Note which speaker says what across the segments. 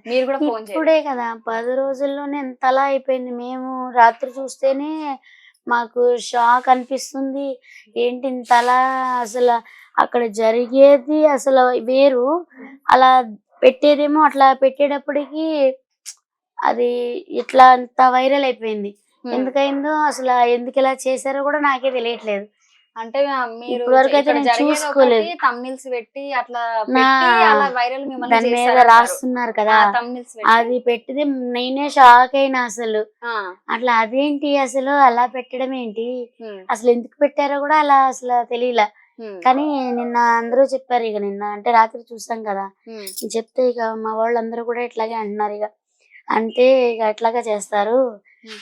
Speaker 1: మీరు కూడా ఫోన్
Speaker 2: ఇప్పుడే కదా 10 రోజుల్లోనే ఎంతలా అయిపోయింది. మేము రాత్రి చూస్తేనే మాకు షాక్ అనిపిస్తుంది. ఏంటి ఇంతలా అసలు అక్కడ జరిగేది అసలు వేరు. అలా పెట్టేదేమో అట్లా పెట్టేటప్పటికి అది ఇట్లా అంత వైరల్ అయిపోయింది. ఎందుకయిందో అసలు ఎందుకు ఇలా చేశారో కూడా నాకే తెలియట్లేదు.
Speaker 1: అంటే మీరు
Speaker 2: ఇప్పటివరకు అయితే నేను చూసుకోలేదు.
Speaker 1: థంబ్నెయిల్స్ పెట్టి అట్లా పెట్టి అలా వైరల్ మిమ్మల్ని
Speaker 2: దాని మీద
Speaker 1: చేశారంటారు.
Speaker 2: రాస్తున్నారు కదా,
Speaker 1: థంబ్నెయిల్స్ పెట్టి.
Speaker 2: అది పెట్టితే నేనే షాక్ అయినా అసలు. అట్లా అదేంటి అసలు అలా పెట్టడం ఏంటి, అసలు ఎందుకు పెట్టారో కూడా అలా అసలు తెలియలే. కానీ నిన్న అందరూ చెప్పారు. ఇక నిన్న అంటే రాత్రి చూసాం కదా, చెప్తే ఇక మా వాళ్ళందరూ కూడా ఇట్లాగే అంటున్నారు. ఇక అంటే ఇక ఎట్లాగా చేస్తారు,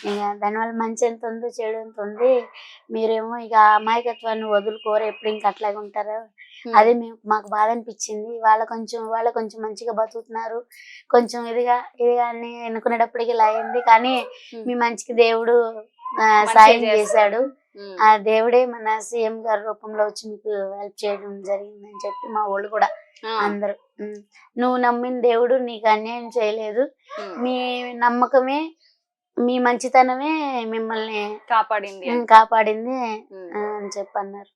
Speaker 2: ఇక దానివల్ల మంచి ఎంత ఉందో చెడు ఎంత ఉంది, మీరేమో ఇక అమాయకత్వాన్ని వదులుకోరు, ఎప్పుడు ఇంక అట్లాగే ఉంటారు. అదే మాకు బాధ అనిపించింది. వాళ్ళ కొంచెం మంచిగా బతుకుతున్నారు, కొంచెం ఇదిగా అని ఎన్నుకునేటప్పటికి ఇలా అయింది. కానీ మీ మంచికి దేవుడు సాయం చేశాడు. ఆ దేవుడే మన సీఎం గారి రూపంలో వచ్చి మీకు హెల్ప్ చేయడం జరిగిందని చెప్పి మా వాళ్ళు కూడా అందరూ, నువ్వు నమ్మిన దేవుడు నీకు అన్యాయం చేయలేదు, మీ నమ్మకమే మీ మంచితనమే మిమ్మల్ని కాపాడింది అని చెప్పి అన్నారు.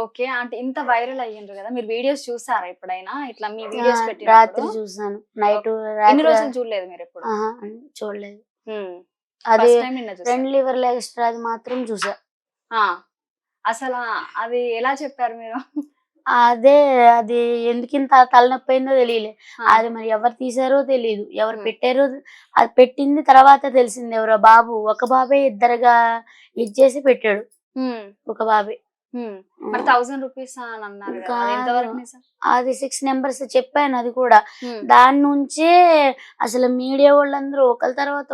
Speaker 1: ఓకే, అంటే ఇంత వైరల్ అయ్యిండ్రు కదా, మీరు వీడియోస్ చూసారా ఎప్పుడైనా? ఇట్లా మీ వీడియోస్ పెట్టి
Speaker 2: రాత్రి చూసాను, నైట్.
Speaker 1: ఎన్ని రోజులు చూడలేదు మీరు ఎప్పుడు?
Speaker 2: చూడలేదు. అది 2 లివర్లు ఎక్స్ట్రా అది మాత్రం చూసా.
Speaker 1: అసలు అది ఎలా చెప్పారు మీరు?
Speaker 2: అదే అది ఎందుకింత తలనొప్పి అయిందో తెలియలే. అది మరి ఎవరు తీసారో తెలియదు, ఎవరు పెట్టారో. అది పెట్టింది తర్వాత తెలిసింది ఎవరో బాబు, ఒక బాబే ఇద్దరుగా ఇచ్చేసి పెట్టాడు. ఒక బాబే.
Speaker 1: మరి 1000 రూపీస్ అని అన్నారు కదా,
Speaker 2: అది 6 నెంబర్స్ చెప్పాను. అది కూడా దాని నుంచే అసలు మీడియా వాళ్ళందరూ ఒకళ్ళ తర్వాత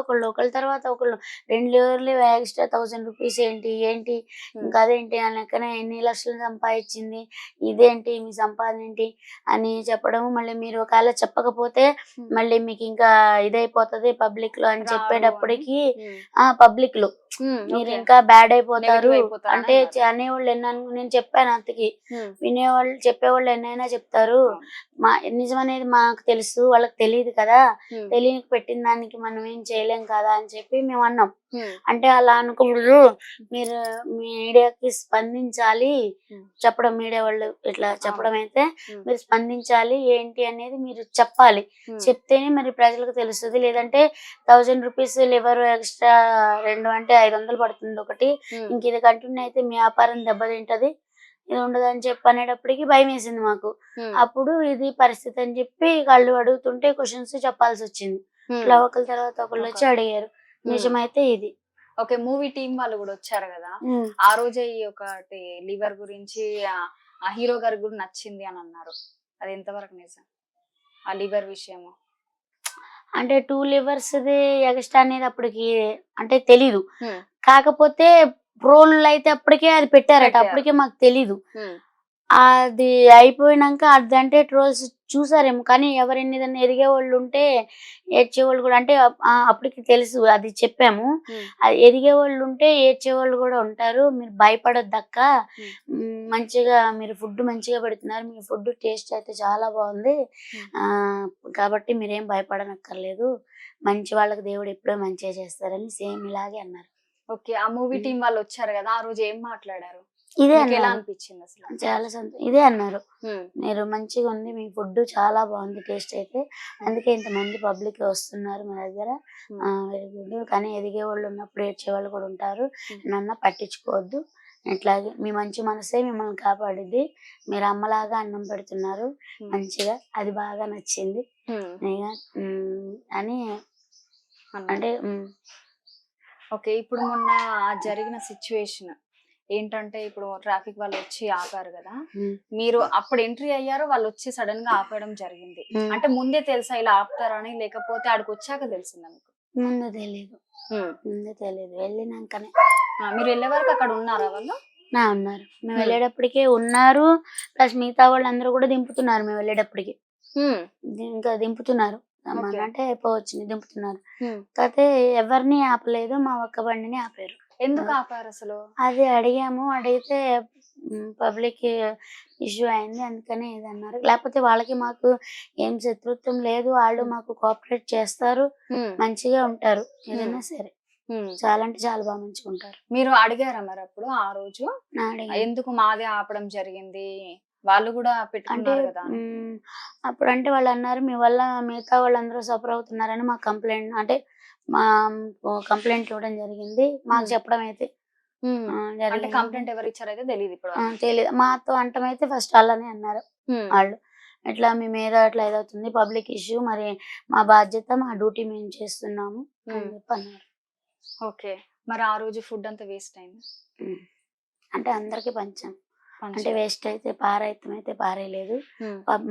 Speaker 2: ఒకళ్ళు 2 లివర్లు ఎక్స్ట్రా 1000 రూపీస్ ఏంటి ఇంకా అదేంటి అని లెక్కన ఎన్ని లక్షలు సంపాదించింది, ఇదేంటి మీ సంపాదన ఏంటి అని చెప్పడం. మళ్ళీ మీరు ఒకవేళ చెప్పకపోతే మళ్ళీ మీకు ఇంకా ఇదైపోతుంది పబ్లిక్ లో అని చెప్పేటప్పటికి పబ్లిక్ లో మీరు ఇంకా బ్యాడ్ అయిపోతారు అంటే అనేవాళ్ళు నేను చెప్పాను అత్తకి, వినేవాళ్ళు చెప్పేవాళ్ళు ఎన్నైనా చెప్తారు, నిజమనేది మాకు తెలుసు, వాళ్ళకి తెలియదు కదా, తెలియక పెట్టిన దానికి మనం ఏం చేయలేం కదా అని చెప్పి మేము అన్నాం. అంటే అలా అనుకోకూడదు, మీరు మీడియాకి స్పందించాలి చెప్పడం, మీడియా వాళ్ళు ఇట్లా చెప్పడం అయితే మీరు స్పందించాలి, ఏంటి అనేది మీరు చెప్పాలి, చెప్తేనే మరి ప్రజలకు తెలుస్తుంది. లేదంటే 1000 రూపీస్ లివర్ ఎక్స్ట్రా 2 అంటే 500 పడుతుంది ఒకటి, ఇంక ఇది కంటిన్యూ అయితే మీ వ్యాపారం దెబ్బతింటది, ఇది ఉండదని చెప్పి అనేటప్పటికి భయం వేసింది మాకు. అప్పుడు ఇది పరిస్థితి అని చెప్పి వాళ్ళు అడుగుతుంటే క్వశ్చన్స్ చెప్పాల్సి వచ్చింది. ఇట్లా ఒకళ్ళ తర్వాత ఒకళ్ళు వచ్చి అడిగారు, నిజమైతే ఇది.
Speaker 1: ఓకే, మూవీ టీం వాళ్ళు కూడా వచ్చారు కదా, ఆ రోజే ఈ ఒకటి లివర్ గురించి ఆ హీరో గారి కూడా నచ్చింది అని అన్నారు, అది ఎంతవరకు నిజం ఆ లివర్ విషయము?
Speaker 2: అంటే 2 లివర్స్ ఎక్స్ట్రా అనేది అప్పటికి అంటే తెలీదు, కాకపోతే రోల్ అయితే అప్పటికే అది పెట్టారట, అప్పటికే మాకు తెలీదు. అది అయిపోయినాక అదంటే ట్రోల్స్ చూసారేమో, కానీ ఎవరైనా ఎదిగే వాళ్ళు ఉంటే ఏడ్చేవాళ్ళు కూడా, అంటే అప్పటికి తెలుసు అది చెప్పాము, అది ఎదిగే వాళ్ళు ఉంటే ఏడ్చేవాళ్ళు కూడా ఉంటారు, మీరు భయపడొద్దక్క, మంచిగా మీరు ఫుడ్ మంచిగా పెడుతున్నారు, మీ ఫుడ్ టేస్ట్ అయితే చాలా బాగుంది, కాబట్టి మీరేం భయపడనక్కర్లేదు, మంచి వాళ్ళకి దేవుడు ఎప్పుడో మంచిగా చేస్తారని సేమ్ ఇలాగే అన్నారు.
Speaker 1: ఓకే, ఆ మూవీ టీం వాళ్ళు వచ్చారు కదా, ఆ రోజు ఏం మాట్లాడారు?
Speaker 2: ఇదే
Speaker 1: ఎలా అనిపించింది అసలు?
Speaker 2: చాలా ఇదే అన్నారు, మీరు మంచిగా ఉంది, మీ ఫుడ్ చాలా బాగుంది, టేస్ట్ అయితే, అందుకే ఇంతమంది పబ్లిక్ వస్తున్నారు మా దగ్గర, వెరీ గుడ్, కానీ ఎదిగే వాళ్ళు ఉన్నప్పుడు ఏడ్చే వాళ్ళు కూడా ఉంటారు, నన్ను పట్టించుకోవద్దు, ఇట్లాగే మీ మంచి మనసే మిమ్మల్ని కాపాడిద్ది, మీరు అమ్మలాగా అన్నం పెడుతున్నారు మంచిగా, అది బాగా నచ్చింది అని అంటే.
Speaker 1: ఓకే, ఇప్పుడు మొన్న జరిగిన సిచ్యువేషన్ ఏంటంటే, ఇప్పుడు ట్రాఫిక్ వాళ్ళు వచ్చి ఆపారు కదా, మీరు అప్పుడు ఎంట్రీ అయ్యారు, వాళ్ళు వచ్చి సడన్ గా ఆపడం జరిగింది, అంటే ముందే తెలుసా ఇలా ఆపుతారని, లేకపోతే ఆడికి వచ్చాక తెలిసిందా మీకు?
Speaker 2: ముందే తెలియదు, వెళ్ళినాకనే.
Speaker 1: మీరు వెళ్ళే వరకు అక్కడ ఉన్నారా వాళ్ళు?
Speaker 2: ఉన్నారు, మేము వెళ్ళేటప్పటికే ఉన్నారు, ప్లస్ మిగతా వాళ్ళందరూ కూడా దింపుతున్నారు, మేము వెళ్ళేటప్పటికి ఇంకా దింపుతున్నారు, అంటే అయిపోవచ్చింది దింపుతున్నారు, కాకపోతే ఎవరిని ఆపలేదు, మా ఒక్క బండిని ఆపారు.
Speaker 1: ఎందుకు ఆపారు అసలు?
Speaker 2: అది అడిగాము, అడిగితే పబ్లిక్ ఇష్యూ అయింది అందుకనే ఇది అన్నారు. లేకపోతే వాళ్ళకి మాకు ఏం శత్రుత్వం లేదు, వాళ్ళు మాకు కోఆపరేట్ చేస్తారు, మంచిగా ఉంటారు ఏదైనా సరే. చాలా అంటే చాలా బాగా మంచుకుంటారు.
Speaker 1: మీరు అడిగారా మరి అప్పుడు ఆ రోజు ఎందుకు మాదే ఆపడం జరిగింది, వాళ్ళు కూడా
Speaker 2: అంటే
Speaker 1: పెట్టుకున్నారు కదా అని?
Speaker 2: అప్పుడు అంటే వాళ్ళు అన్నారు మీ వల్ల మిగతా వాళ్ళందరూ సఫర్ అవుతున్నారని మా కంప్లైంట్ అంటే మా కంప్లైంట్ ఇవ్వడం జరిగింది. మాకు చెప్పడం అయితే
Speaker 1: అంటే
Speaker 2: జరిగింది.
Speaker 1: కంప్లైంట్ ఎవరు ఇచ్చారైతే తెలియదు ఇప్పుడు.
Speaker 2: తెలియదు. మాతో అంటమైతే ఫస్ట్ అలానే అన్నారు వాళ్ళు, ఇట్లా మీ మీద అట్లా ఏదవుతుంది పబ్లిక్ ఇష్యూ, మరి మా బాధ్యత మా డ్యూటీ మేము చేస్తున్నాము అని చెప్పి అన్నారు.
Speaker 1: ఓకే, మరి ఆ రోజు ఫుడ్ అంతా వేస్ట్ అయింది?
Speaker 2: అంటే అందరికి పంచాం. అంటే వేస్ట్ అయితే పారైతం అయితే పారేయలేదు.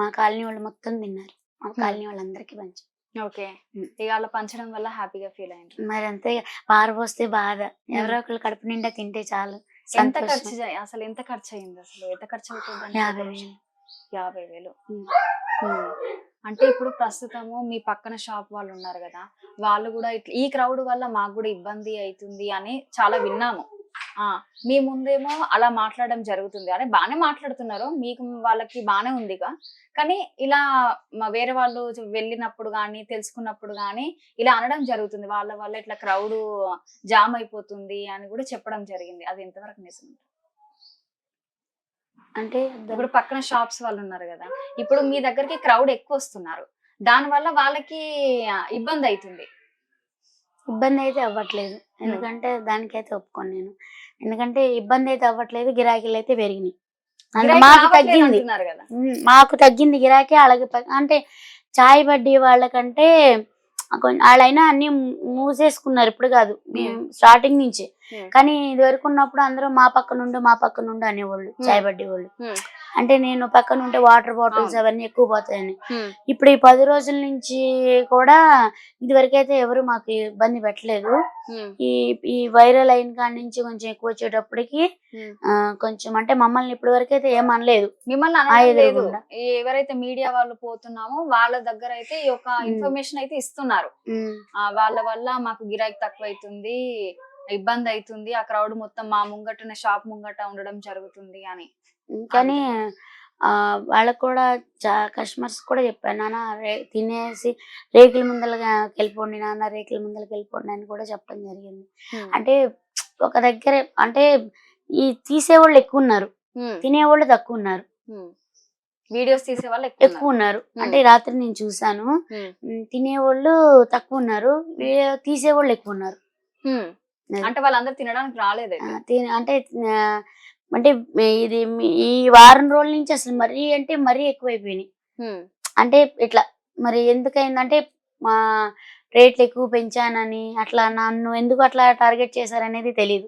Speaker 2: మా కాలనీ వాళ్ళు మొత్తం తిన్నారు, మా కాలనీ వాళ్ళందరికీ పంచాం.
Speaker 1: ఓకే, ఇక అలా పంచడం వల్ల హ్యాపీగా ఫీల్ అయ్యారు.
Speaker 2: మరి అంతే, పారపోస్తే బాధ, ఎవరో ఒకళ్ళు కడుపు నిండా తింటే చాలు.
Speaker 1: ఎంత ఖర్చు అసలు ఎంత ఖర్చు అయింది, అసలు ఎంత ఖర్చు అవుతుంది?
Speaker 2: 50,000.
Speaker 1: 50,000. అంటే ఇప్పుడు ప్రస్తుతము మీ పక్కన షాప్ వాళ్ళు ఉన్నారు కదా, వాళ్ళు కూడా ఇట్లా ఈ క్రౌడ్ వల్ల మాకు కూడా ఇబ్బంది అవుతుంది అని చాలా విన్నాము. మీ ముందేమో అలా మాట్లాడడం జరుగుతుంది, అంటే బాగానే మాట్లాడుతున్నారు, మీకు వాళ్ళకి బాగానే ఉందిగా, కానీ ఇలా వేరే వాళ్ళు వెళ్ళినప్పుడు కానీ తెలుసుకున్నప్పుడు కానీ ఇలా అనడం జరుగుతుంది, వాళ్ళ వల్ల ఇట్లా క్రౌడ్ జామ్ అయిపోతుంది అని కూడా చెప్పడం జరిగింది. అది ఎంతవరకు నిజం?
Speaker 2: అంటే
Speaker 1: ఇప్పుడు పక్కన షాప్స్ వాళ్ళు ఉన్నారు కదా, ఇప్పుడు మీ దగ్గరికి క్రౌడ్ ఎక్కువ వస్తున్నారు, దాని వల్ల వాళ్ళకి ఇబ్బంది అవుతుంది.
Speaker 2: ఇబ్బంది అయితే అవ్వట్లేదు, ఎందుకంటే దానికైతే ఒప్పుకోను నేను. ఎందుకంటే ఇబ్బంది అయితే అవ్వట్లేదు, గిరాకీలు అయితే పెరిగినాయి. మాకు తగ్గింది, మాకు తగ్గింది గిరాకీ. అలాగే అంటే చాయ్ బడ్డీ వాళ్ళకంటే వాళ్ళైనా అన్ని మూసేసుకున్నారు, ఇప్పుడు కాదు, మేము స్టార్టింగ్ నుంచి. కానీ ఇది వరకు ఉన్నప్పుడు అందరూ మా పక్క నుండి అనేవాళ్ళు చాయ్ బడ్డీ వాళ్ళు. అంటే నేను పక్కన ఉంటే వాటర్ బాటిల్స్ అవన్నీ ఎక్కువ పోతాయని. ఇప్పుడు ఈ 10 రోజుల నుంచి కూడా ఇది వరకైతే ఎవరు మాకు ఇబ్బంది పెట్టలేదు. ఈ వైరల్ అయిన కాడి నుంచి కొంచెం ఎక్కువ వచ్చేటప్పటికి కొంచెం అంటే మమ్మల్ని ఇప్పటి వరకు అయితే ఏమనలేదు.
Speaker 1: మిమ్మల్ని ఎవరైతే మీడియా వాళ్ళు పోతున్నామో వాళ్ళ దగ్గర అయితే ఈ యొక్క ఇన్ఫర్మేషన్ అయితే ఇస్తున్నారు, వాళ్ళ వల్ల మాకు గిరాకీ తక్కువ అవుతుంది, ఇబ్బంది అవుతుంది, ఆ క్రౌడ్ మొత్తం మా ముంగట షాప్ ముంగట ఉండడం జరుగుతుంది అని.
Speaker 2: కానీ వాళ్ళకు కూడా కస్టమర్స్ కూడా చెప్పాను, నాన్న తినేసి రేకుల ముందరగా వెళ్ళిపోండి, నాన్న రేకుల ముందరకి వెళ్ళిపోండి అని కూడా చెప్పడం జరిగింది. అంటే ఒక దగ్గర అంటే ఈ తీసేవాళ్ళు ఎక్కువ ఉన్నారు, తినేవాళ్ళు తక్కువ ఉన్నారు,
Speaker 1: వీడియోస్ తీసే వాళ్ళు ఎక్కువ ఉన్నారు.
Speaker 2: అంటే రాత్రి నేను చూసాను, తినేవాళ్ళు తక్కువ ఉన్నారు, తీసేవాళ్ళు ఎక్కువ ఉన్నారు.
Speaker 1: అంటే వాళ్ళందరూ తినడానికి రాలేదు
Speaker 2: అంటే అంటే ఇది ఈ వారం రోజుల నుంచి అసలు మరీ అంటే మరీ ఎక్కువైపోయినాయి. అంటే ఇట్లా మరి ఎందుకైందంటే మా రేట్లు ఎక్కువ పెంచానని అట్లా నన్ను ఎందుకు అట్లా టార్గెట్ చేశారనేది తెలీదు.